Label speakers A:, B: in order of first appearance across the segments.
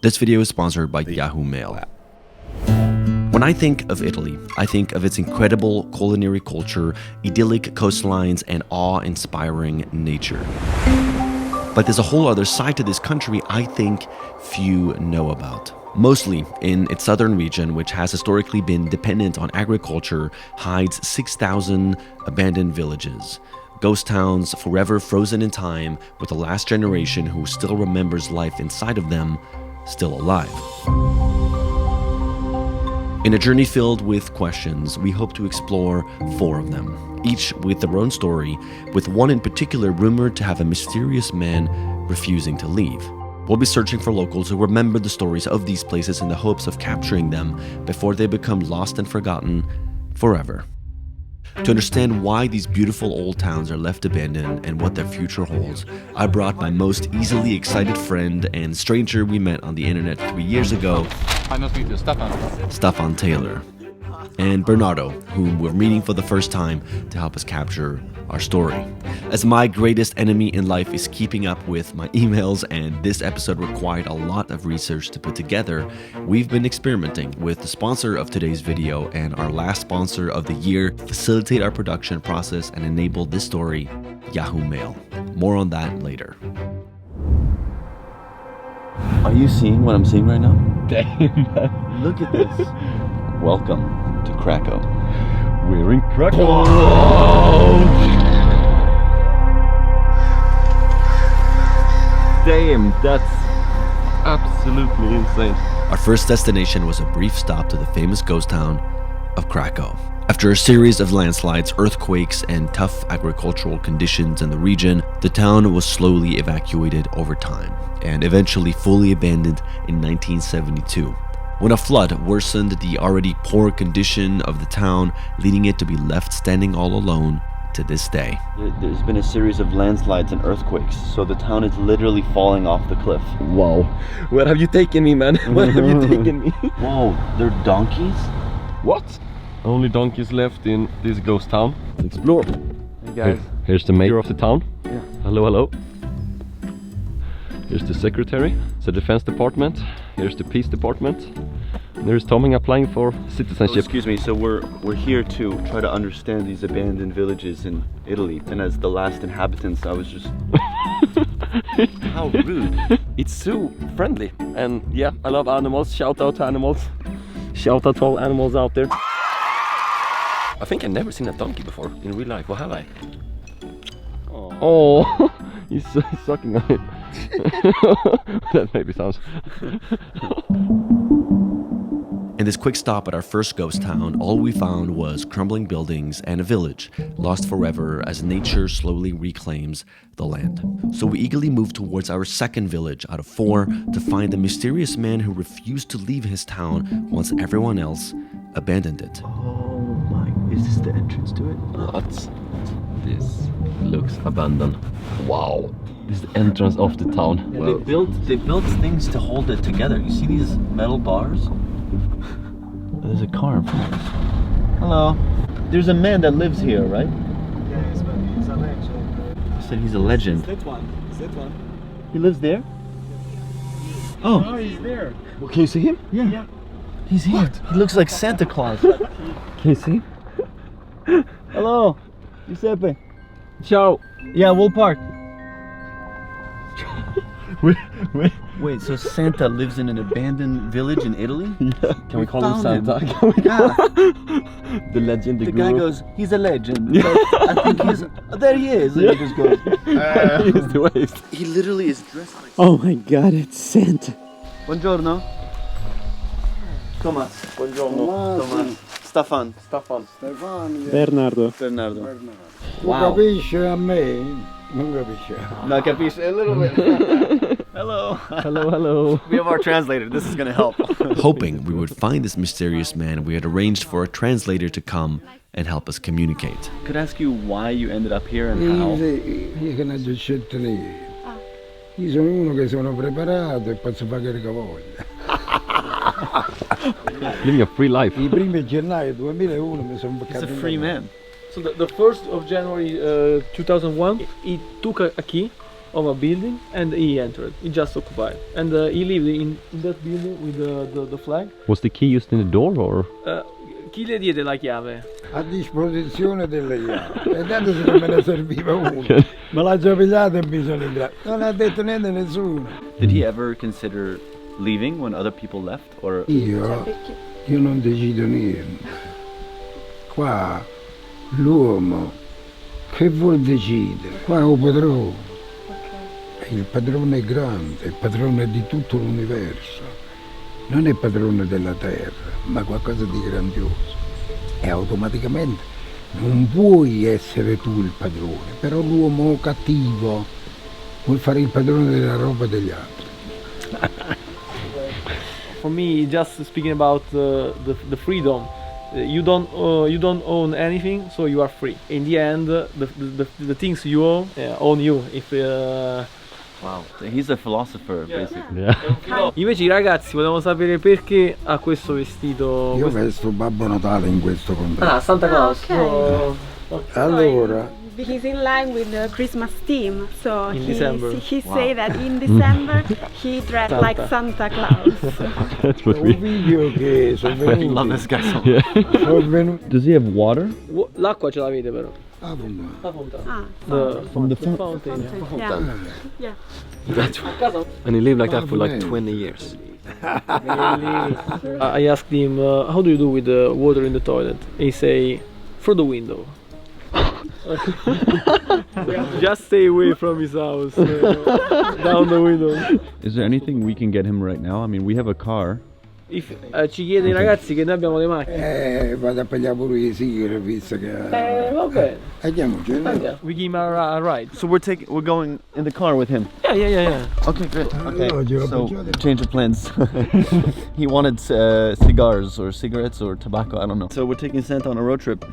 A: This video is sponsored by Yahoo Mail. When I think of Italy, I think of its incredible culinary culture, idyllic coastlines, and awe-inspiring nature. But there's a whole other side to this country I think few know about. Mostly in its southern region, which has historically been dependent on agriculture, hides 6,000 abandoned villages. Ghost towns forever frozen in time, with the last generation who still remembers life inside of them still alive. In a journey filled with questions, we hope to explore 4 of them, each with their own story, with one in particular rumored to have a mysterious man refusing to leave. We'll be searching for locals who remember the stories of these places in the hopes of capturing them before they become lost and forgotten forever. To understand why these beautiful old towns are left abandoned and what their future holds, I brought my most easily excited friend and stranger we met on the internet 3 years ago, Staffan Taylor, and Bernardo, whom we're meeting for the first time to help us capture our story. As my greatest enemy in life is keeping up with my emails, and this episode required a lot of research to put together, we've been experimenting with the sponsor of today's video and our last sponsor of the year to facilitate our production process and enable this story, Yahoo Mail. More on that later. Are you seeing what I'm seeing right now?
B: Damn.
A: Look at this. Welcome to Krakow.
B: We're in Krakow. Damn, that's absolutely insane.
A: Our first destination was a brief stop to the famous ghost town of Krakow. After a series of landslides, earthquakes, and tough agricultural conditions in the region, the town was slowly evacuated over time and eventually fully abandoned in 1972. When a flood worsened the already poor condition of the town, leading it to be left standing all alone to this day. There's been a series of landslides and earthquakes, so the town is literally falling off the cliff.
B: Wow. Where have you taken me, man? Where have you taken me?
A: Whoa, they're donkeys?
B: What? Only donkeys left in this ghost town. Let's explore.
C: Hey guys.
B: Here's the mayor of the town.
C: Yeah.
B: Hello, hello. Here's the secretary. It's the defense department. Here's the peace department. And there's Tommy applying for citizenship.
A: Oh, excuse me, so we're here to try to understand these abandoned villages in Italy. And as the last inhabitants, I was just... How rude.
B: It's so friendly. And yeah, I love animals. Shout out to animals. Shout out to all animals out there. I think I've never seen a donkey before in real life. What have I? Oh, he's sucking on it. That maybe sounds.
A: In this quick stop at our first ghost town, all we found was crumbling buildings and a village, lost forever as nature slowly reclaims the land. So we eagerly moved towards our second village out of 4 to find the mysterious man who refused to leave his town once everyone else abandoned it.
C: Oh my, is this the entrance to it?
B: What? This looks abandoned. Wow. This is the entrance of the town.
A: Yeah, they built things to hold it together. You see these metal bars? There's a car in front of us. Hello. There's a man that lives here, right?
C: Yeah, he's a legend.
A: You said he's a legend.
C: That one.
A: He lives there? Oh.
C: Oh, he's there.
B: Well, can you see him?
C: Yeah.
A: He's here. What? He looks like Santa Claus.
B: Can you see him?
A: Hello. Giuseppe.
B: Ciao.
A: Yeah, we'll park. Wait, so Santa lives in an abandoned village in Italy?
B: Yeah. Can we call him Santa?
A: Yeah.
B: The legend, the
A: guy
B: guru.
A: goes, he's a legend. But I think he's, there he is. And he just goes,
B: He is the waste.
A: he literally is dressed like
D: Oh my god, it's Santa.
A: Buongiorno. Thomas.
B: Buongiorno.
A: Thomas. Staffan.
D: Bernardo.
A: Bernardo.
E: Tu capisci a me? Non capisci.
A: No, capisce a little bit. Hello.
B: Hello, hello.
A: We have our translator. This is going to help. Hoping we would find this mysterious man, we had arranged for a translator to come and help us communicate. Could I ask you why you ended up here and how?
E: Io che non scelto lì. Io sono uno che sono preparato e posso fare che voglia.
B: Living a free life.
E: Il 1 gennaio 2001 mi sono
A: He's a free man.
C: So the 1st of January 2001, he took a key
F: of a building, and he entered. He just occupied, and he lived in that building with the flag.
B: Was the key used in the door or?
F: Chi le diede la chiave?
E: A disposizione delle chiavi. E tanto se non me ne serviva uno. Me l'ha già pigliato e bisogna entrare. Non ha detto niente a nessuno.
A: Did he ever consider leaving when other people left? Or
E: Io non decido niente. Qua l'uomo che vuol decidere? Qua è un padrone. Il padrone è grande, il padrone è di tutto l'universo. Non è padrone della terra, ma qualcosa di grandioso. E automaticamente non puoi essere tu il padrone, però l'uomo cattivo vuol fare il padrone della roba degli altri.
F: For me, just speaking about the freedom, you don't own anything, so you are free. In the end, the things you own you. If
A: wow, he's a philosopher basically.
B: Yeah.
F: invece i ragazzi volevano sapere perché ha questo vestito.
E: Io vesto Babbo Natale in questo contesto.
F: Ah, Santa Claus.
G: Okay.
E: Allora,
G: He's in line with the Christmas theme, so
F: In
G: he
F: December.
G: say that in December he dressed
F: Santa.
G: like Santa Claus.
B: That's what
E: un
B: we.
E: video che sono
A: I love
E: venuti.
A: this guy so much.
E: Sono venuti.
B: Does he have water?
F: L'acqua ce l'avete però.
E: Ah, buono.
F: La fontana.
G: Ah,
B: From the
F: Fountain.
G: yeah, yeah.
B: And he lived like that for like 20 years.
F: I asked him, how do you do with the water in the toilet? He say, through the window. Just stay away from his house, down the window.
B: Is there anything we can get him right now? I mean, we have a car.
F: If, ci chiede i ragazzi che noi abbiamo le macchine.
E: Vado a pigliare pure i sigari, visto che...
F: Va bene.
E: Andiamoci, no?
F: We give him a ride.
A: So we're going in the car with him.
F: Yeah.
A: Okay, good. Okay.
E: Allora, glielo
A: So
E: pigliate.
A: change of plans. He wanted cigars or cigarettes or tobacco. I don't know. So we're taking Santa on a road trip.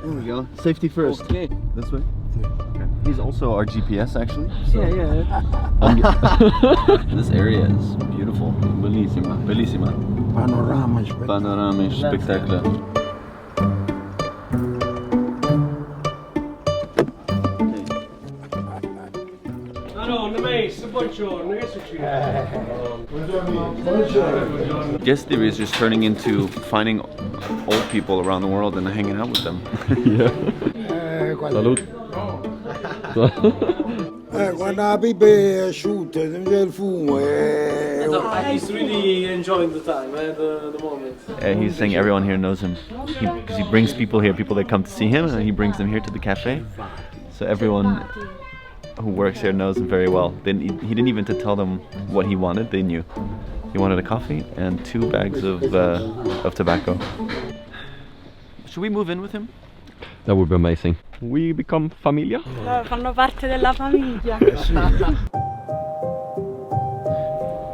A: There we go. Safety first.
F: Okay.
A: This way. Okay. He's also our GPS actually. So
F: Yeah.
A: this area is beautiful. Bellissima. Bellissima.
E: Panorama,
A: Panoramisch spectacular. Guest theory is just turning into finding old people around the world and hanging out with them.
B: Salute.
E: Quando la pipa è asciutta, non c'è il fumo.
F: He's really enjoying the time, the moment.
A: He's saying everyone here knows him because he brings people here, people that come to see him, and he brings them here to the cafe. So everyone who works here knows him very well. He didn't even to tell them what he wanted; they knew. He wanted a coffee and 2 bags of tobacco. Should we move in with him?
B: That would be amazing. We become familia.
G: Fanno parte della famiglia.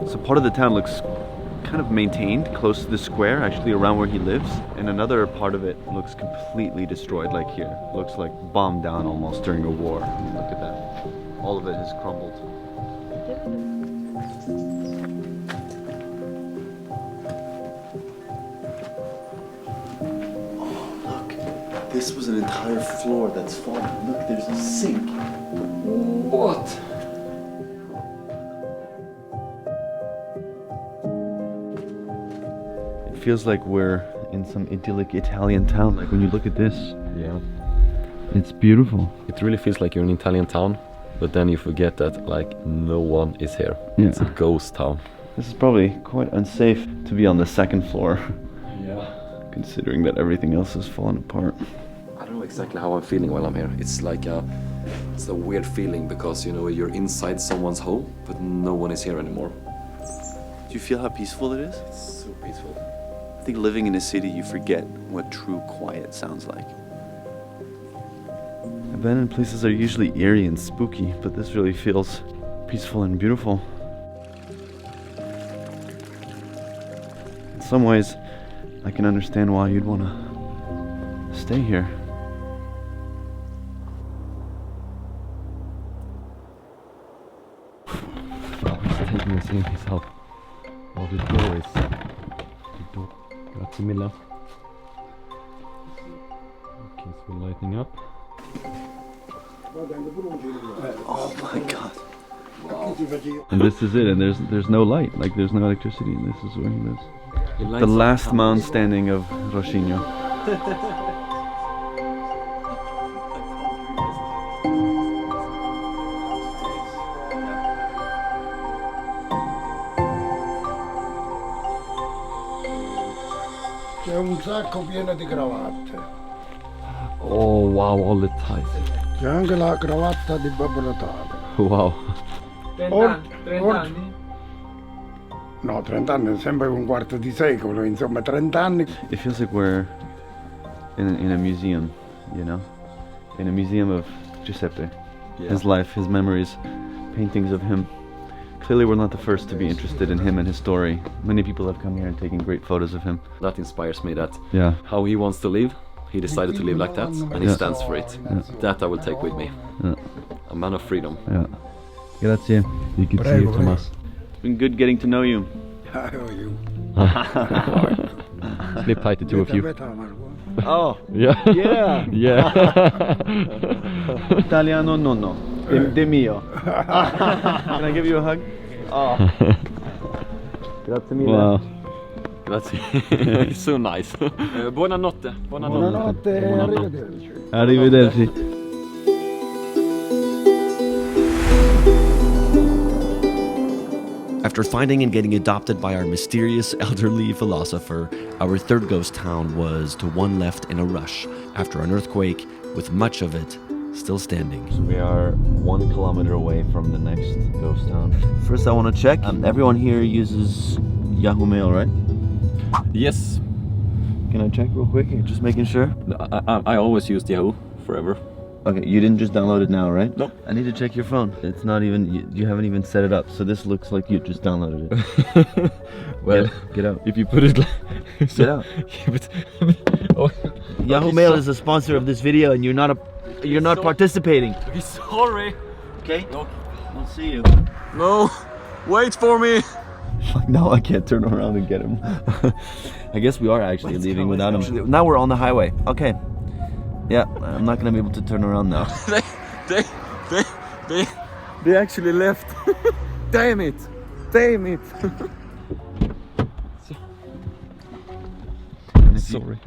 A: So part of the town looks kind of maintained, close to the square, actually around where he lives, and another part of it looks completely destroyed, like here. Looks like bombed down almost during a war. Look at that. All of it has crumbled.
C: This was an entire floor that's fallen. Look, there's a sink.
F: What?
A: It feels like we're in some idyllic Italian town. Like when you look at this,
B: Yeah.
A: it's beautiful.
B: It really feels like you're in an Italian town, but then you forget that like no one is here.
A: Yeah.
B: It's a ghost town.
A: This is probably quite unsafe to be on the 2nd floor,
B: Yeah.
A: considering that everything else has fallen apart.
B: I don't know exactly how I'm feeling while I'm here. It's like it's a weird feeling because you know you're inside someone's home, but no one is here anymore.
A: Do you feel how peaceful it is?
B: It's so peaceful.
A: I think living in a city, you forget what true quiet sounds like. Abandoned places are usually eerie and spooky, but this really feels peaceful and beautiful. In some ways, I can understand why you'd want to stay here.
B: He's taking us in his help. Oh, the door is... Grazie mille. Okay, so we're lighting up.
C: Oh my god.
H: And this is it, and there's no light, like there's no electricity, and this is where he lives. The last man standing of Roshinho.
E: C'è un sacco pieno di cravatte.
H: Oh wow, all the ties.
E: C'è anche la cravatta di Babbo Natale.
H: Wow.
F: 30
E: Or-
F: anni?
E: No, 30 anni è sempre un quarto di secolo, insomma 30 anni.
H: It feels like we're in a museum, you know? In a museum of Giuseppe. His life, his memories, paintings of him. Clearly we're not the first to be interested in him and his story. Many people have come here and taken great photos of him.
B: That inspires me, that
H: Yeah.
B: how he wants to live. He decided to live like that, and he stands for it. That I will take with me.
H: Yeah.
B: A man of freedom.
H: Yeah. Grazie. You can see
E: Prego,
H: it, Thomas. It's been good getting to know you. Sleep tight, the two of you.
A: Oh,
H: Yeah.
A: yeah.
H: Yeah.
A: Italiano nonno. De mio. Can I give you a hug? Oh. Grazie mille.
H: Wow.
B: Grazie. It's so nice. Buonanotte.
E: Buonanotte e arrivederci.
H: Arrivederci.
A: After finding and getting adopted by our mysterious elderly philosopher, our third ghost town was to one left in a rush after an earthquake, with much of it still standing.
H: We are 1 kilometer away from the next ghost town. First I want to check. Everyone here uses Yahoo Mail, right?
B: Yes.
H: Can I check real quick? Just making sure.
B: I always used Yahoo forever.
H: Okay, you didn't just download it now, right?
B: Nope.
H: I need to check your phone. It's not even, you haven't even set it up. So this looks like you just downloaded it.
B: Well,
H: get out.
B: if you put it like...
H: Get out.
B: Oh.
H: Yahoo Mail is a sponsor of this video, and you're not participating.
B: Okay, sorry.
H: Okay?
B: No.
H: We'll see you.
B: No. Wait for me.
H: Now I can't turn around and get him. I guess we are actually leaving without him. Now we're on the highway. Okay. Yeah, I'm not gonna be able to turn around now.
B: They actually left. Damn it. Damn it. Sorry.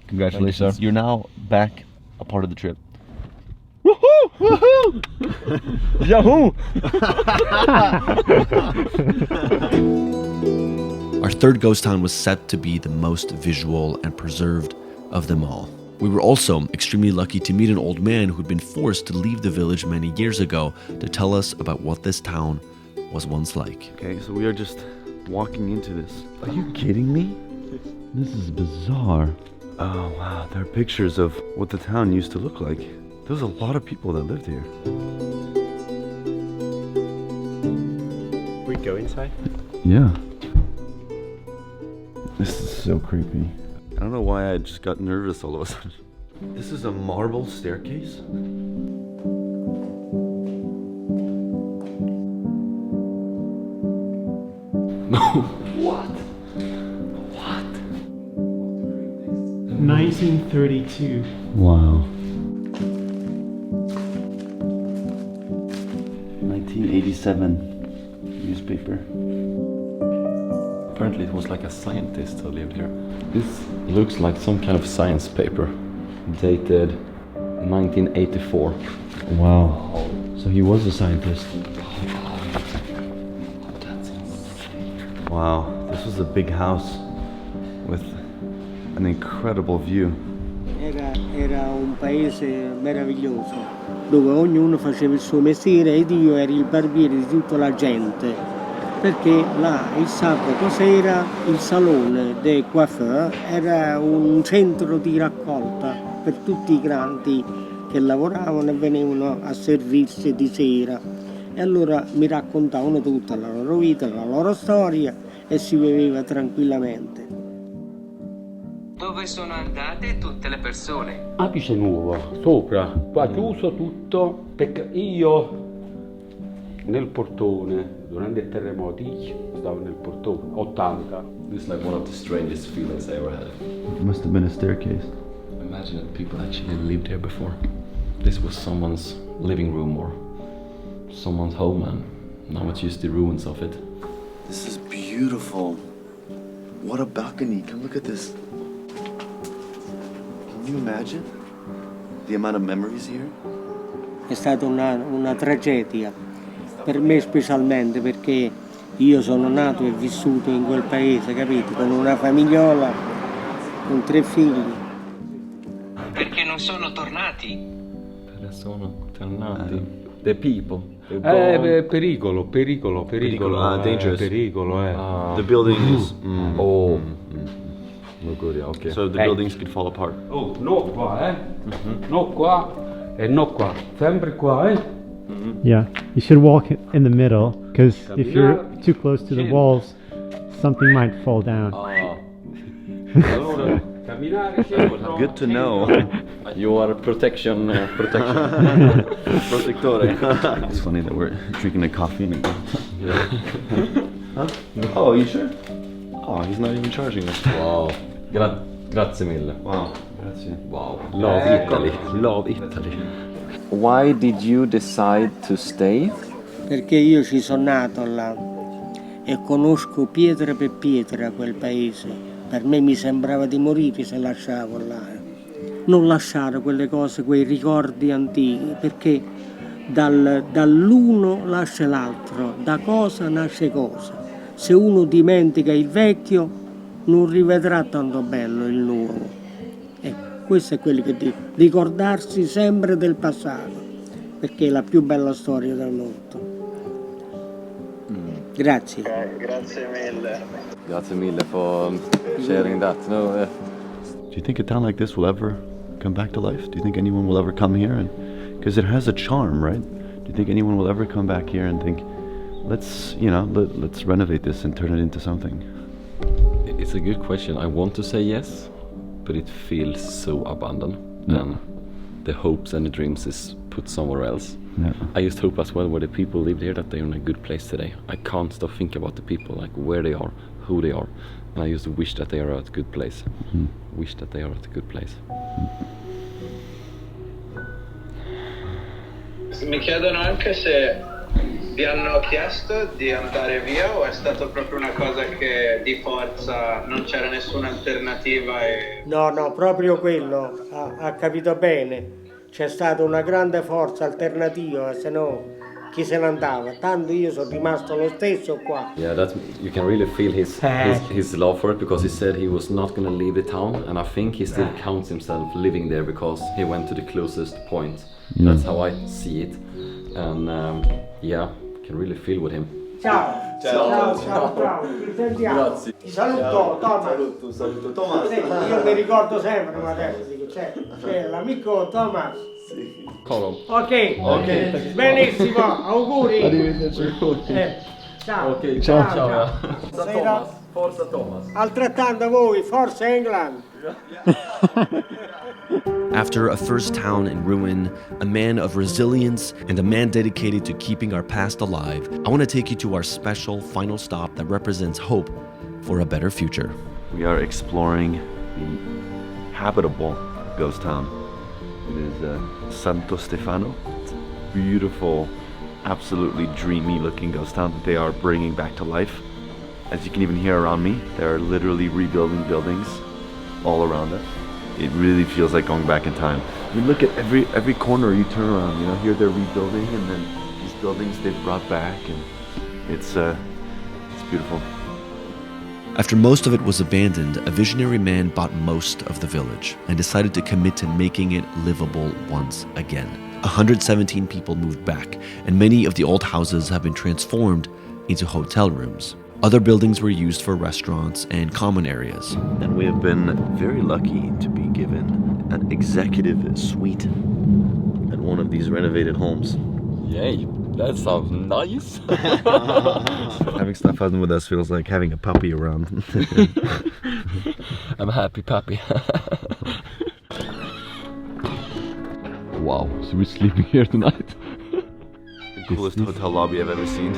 H: Congratulations. You're now back a part of the trip.
B: Woohoo! Woohoo! Yahoo!
A: Our third ghost town was set to be the most visual and preserved of them all. We were also extremely lucky to meet an old man who'd been forced to leave the village many years ago to tell us about what this town was once like.
H: Okay, so we are just walking into this. Are you kidding me? This is bizarre. Oh wow, there are pictures of what the town used to look like. There's a lot of people that lived here.
C: We go inside?
H: Yeah. This is so creepy. I don't know why I just got nervous all of a sudden. This is a marble staircase?
B: No.
D: 1932.
H: Wow. 1987 newspaper.
B: Apparently it was like a scientist who lived here. This looks like some kind of science paper, dated 1984.
H: Wow. So he was a scientist. Wow, this was a big house with an incredible view.
I: Era un paese meraviglioso, dove ognuno faceva il suo mestiere ed io ero il barbiere di tutta la gente, perché là il sabato sera il salone dei coiffeurs era un centro di raccolta per tutti i grandi che lavoravano e venivano a servirsi di sera, e allora mi raccontavano tutta la loro vita, la loro storia, e si viveva tranquillamente.
J: Dove sono andate tutte le persone?
K: A Pice Nuovo, sopra, qua chiuso tutto, perché io nel portone, durante i terremoti, stavo nel portone, 80.
B: This is like one of the strangest feelings I ever had.
H: It must have been a staircase.
B: Imagine that people actually lived here before. This was someone's living room or someone's home, and now it's just the ruins of it.
C: This is beautiful. What a balcony. Come look at this. Can you imagine the amount of memories here?
I: È stata una tragedia, per me specialmente, perché io sono nato e vissuto in quel paese, capito? Con una famigliola, con 3 figli.
J: Perché non sono tornati?
B: Perché sono tornati. The people.
K: Pericolo.
H: Dangerous.
K: Pericolo.
H: The building is...
B: Oh. No good, yeah, okay.
H: So the buildings could fall apart.
K: Oh, no qua, no qua e no qua. Sempre qua,
D: Yeah, you should walk in the middle, because if you're too close to the walls, something might fall down.
K: Allora, camminare sempre.
H: Good to know.
B: You are protection.
H: Protectore. It's funny that we're drinking a coffee and Huh? Oh, you sure? Oh, he's not even charging us.
B: Wow. Grazie mille.
H: Wow. Grazie.
B: Wow. Love Italy. Love Italy.
C: Why did you decide to stay?
I: Perché io ci sono nato là e conosco pietra per pietra quel paese. Per me mi sembrava di morire se lasciavo là. Non lasciare quelle cose, quei ricordi antichi, perché dall'uno nasce l'altro, da cosa nasce cosa. Se uno dimentica il vecchio non rivedrà tanto bello il nuovo. Questo è quello che dico, ricordarsi sempre del passato, perché è la più bella storia del mondo. Grazie.
C: Grazie mille.
B: Grazie mille for sharing that. No,
H: Do you think a town like this will ever come back to life? Do you think anyone will ever come here? And because it has a charm, right? Do you think anyone will ever come back here and think, let's renovate this and turn it into something?
B: It's a good question. I want to say yes, but it feels so abandoned, and the hopes and the dreams is put somewhere else.
H: Yeah.
B: I just hope as well, where the people live here, that they're in a good place today. I can't stop thinking about the people, like where they are, who they are, and I just wish that they are at a good place. Wish that they are at a good place.
J: Mi chiedono anche se vi hanno chiesto di andare via o è stato proprio una cosa che di forza non c'era nessuna alternativa e...
I: No, proprio quello, ha capito bene. C'è stata una grande forza alternativa, se no chi se ne andava. Tanto io sono rimasto lo stesso qua.
B: Yeah, you can really feel his love for it, because he said he was not going to leave the town, and I think he still counts himself living there because he went to the closest point. That's how I see it, and can really feel with him.
I: Ciao. Ci sentiamo.
C: Grazie.
I: Ti saluto, Thomas.
C: Saluto Thomas.
I: Io mi ricordo sempre, ma adesso dico, c'è l'amico Thomas.
C: Sì.
I: Ok. Benissimo, auguri.
C: Arrivederci.
I: Ciao.
B: Okay,
I: ciao.
B: Forza Thomas.
I: Altrettanto voi, forza England.
A: After a first town in ruin, a man of resilience, and a man dedicated to keeping our past alive, I want to take you to our special final stop that represents hope for a better future.
H: We are exploring the habitable ghost town. It is Santo Stefano. It's a beautiful, absolutely dreamy looking ghost town that they are bringing back to life. As you can even hear around me, they are literally rebuilding buildings all around us. It really feels like going back in time. You look at every corner you turn around, here they're rebuilding, and then these buildings they've brought back, and it's beautiful.
A: After most of it was abandoned, a visionary man bought most of the village and decided to commit to making it livable once again. 117 people moved back, and many of the old houses have been transformed into hotel rooms. Other buildings were used for restaurants and common areas.
H: And we have been very lucky to be given an executive suite at one of these renovated homes.
B: Yay, that sounds nice.
H: Having Staffan with us feels like having a puppy around.
B: I'm a happy puppy. Wow, so we're sleeping here tonight?
H: The coolest hotel lobby I've ever seen.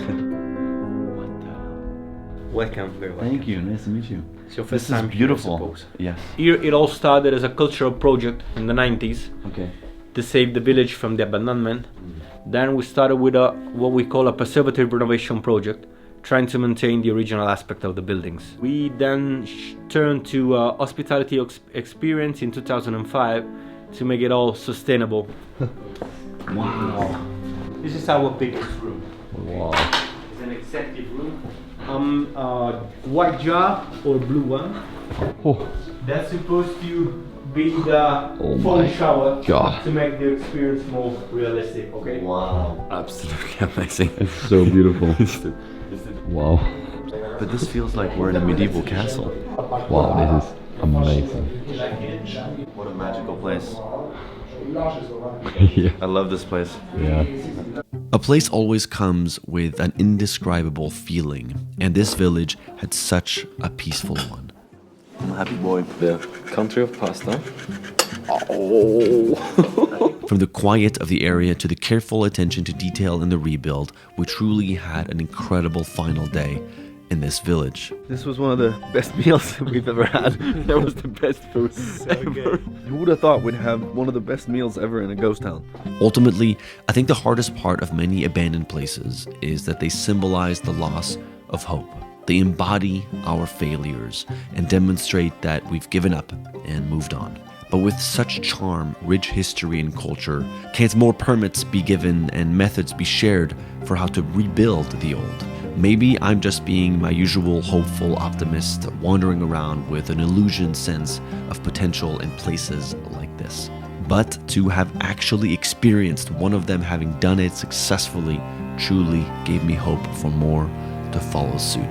L: Welcome, very welcome.
H: Thank you, nice to meet you.
L: It's your first
H: This is
L: time
H: beautiful.
L: here, I suppose.
H: Yes.
F: Here it all started as a cultural project in the 90s.
H: Okay.
K: to save the village from the abandonment. Then we started with what we call a preservative renovation project, trying to maintain the original aspect of the buildings. We then turned to hospitality experience in 2005 to make it all sustainable. Wow. This is our biggest room.
H: Wow.
K: It's an executive room. White jar or blue one.
H: Oh.
K: That's supposed to be the phone shower to make the experience more realistic, okay?
B: Wow. Absolutely amazing.
H: It's so beautiful. Wow.
A: But this feels like we're in a medieval castle.
H: Wow, this is amazing.
A: What a magical place.
H: Yeah.
A: I love this place.
H: Yeah.
A: A place always comes with an indescribable feeling, and this village had such a peaceful one.
B: I'm a happy boy. The country of pasta.
A: From the quiet of the area to the careful attention to detail in the rebuild, we truly had an incredible final day in this village.
H: This was one of the best meals we've ever had. That was the best food ever. Who would have thought we'd have one of the best meals ever in a ghost town?
A: Ultimately, I think the hardest part of many abandoned places is that they symbolize the loss of hope. They embody our failures and demonstrate that we've given up and moved on. But with such charm, rich history, and culture, can't more permits be given and methods be shared for how to rebuild the old? Maybe I'm just being my usual hopeful optimist, wandering around with an illusion sense of potential in places like this. But to have actually experienced one of them having done it successfully truly gave me hope for more to follow suit.